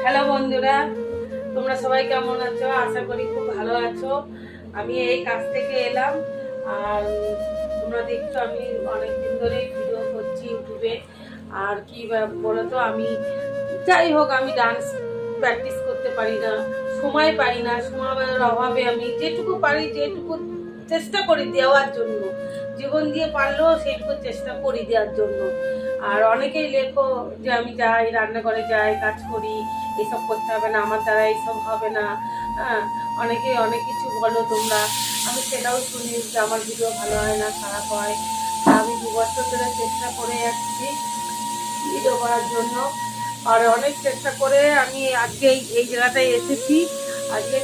Hello বন্ধুরা, তোমরা সবাই কেমন আছো? আশা করি খুব ভালো আছো। আমি এই কাজ থেকে এলাম। আর তোমরা দেখছো আমি অনেকদিন ধরে ভিডিও করছি ইউটিউবে। আর কি বলো তো, আমি যাই হোক আমি ডান্স প্র্যাকটিস করতে পারি না, সময় পাই না। সময়ের অভাবে আমি যেটুকু পারি, যেটুকু চেষ্টা করি দেওয়ার জন্য, জীবন দিয়ে পারলেও সেইটুকু চেষ্টা করি দেওয়ার জন্য। আর অনেকেই লেখো যে আমি যাই রান্নাঘরে যাই, কাজ করি, এসব করতে হবে না, আমার দ্বারা এইসব হবে না। হ্যাঁ, অনেকেই অনেক কিছু বলো তোমরা। আমি সেটাও শুনি যে আমার ভিডিও ভালো হয় না, খারাপ হয়। আমি 2 বছর ধরে চেষ্টা করে যাচ্ছি ভিডিও করার জন্য। আর অনেক চেষ্টা করে আমি আজকে এই জায়গাটায় এসেছি। আজকে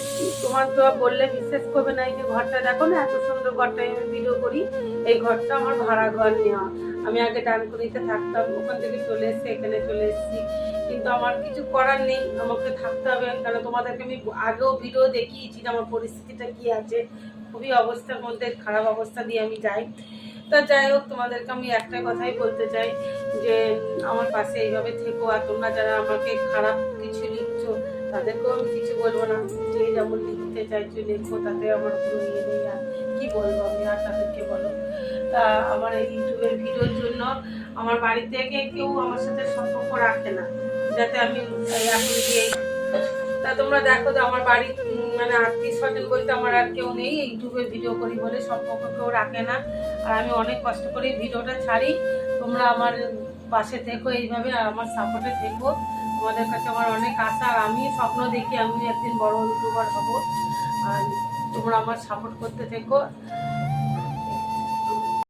তোমার তো বললে বিশ্বাস করবে না, এই যে ঘরটা দেখো না, এত সুন্দর ঘরটায় আমি ভিডিও করি। এই ঘরটা আমার ভাড়া ঘর নেওয়া। আমি আগে ডানকুনিতে থাকতাম, ওখান থেকে চলে এসেছি, এখানে চলে এসেছি। কিন্তু আমার কিছু করার নেই, আমাকে থাকতে হবে। কারণ তোমাদেরকে আমি আগেও ভিডিও দেখিয়েছি যে আমার পরিস্থিতিটা কি আছে। খুবই অবস্থার মধ্যে, খারাপ অবস্থা দিয়ে আমি যাই। তা যাই হোক, তোমাদেরকে আমি একটাই কথাই বলতে চাই যে আমার পাশে এইভাবে থেকো। আর তোমরা যারা আমাকে খারাপ কিছু লিখছো তাদেরকেও আমি কিছু বলবো না। যে যেমন লিখতে চাইছো লেখো, তাতে আমার কোনো ইয়ে নেই। আর কি বলবো আমি আর তাদেরকে, বলো? তা আমার এই ইউটিউবের ভিডিওর জন্য আমার বাড়ি থেকে কেউ আমার সাথে সম্পর্ক রাখে না, যাতে আমি এখন গিয়ে। তা তোমরা দেখো যে আমার বাড়ি মানে আত্মীয় স্বজন বলতে আমার আর কেউ নেই। ইউটিউবে ভিডিও করি বলে সম্পর্ক কেউ রাখে না। আর আমি অনেক কষ্ট করে ভিডিওটা ছাড়ি। তোমরা আমার পাশে থেকো এইভাবে, আর আমার সাপোর্টে থেকো। তোমাদের কাছে আমার অনেক আশা। আর আমি স্বপ্ন দেখি আমি একদিন বড় ইউটিউবার হব। আর তোমরা আমার সাপোর্ট করতে থেকো।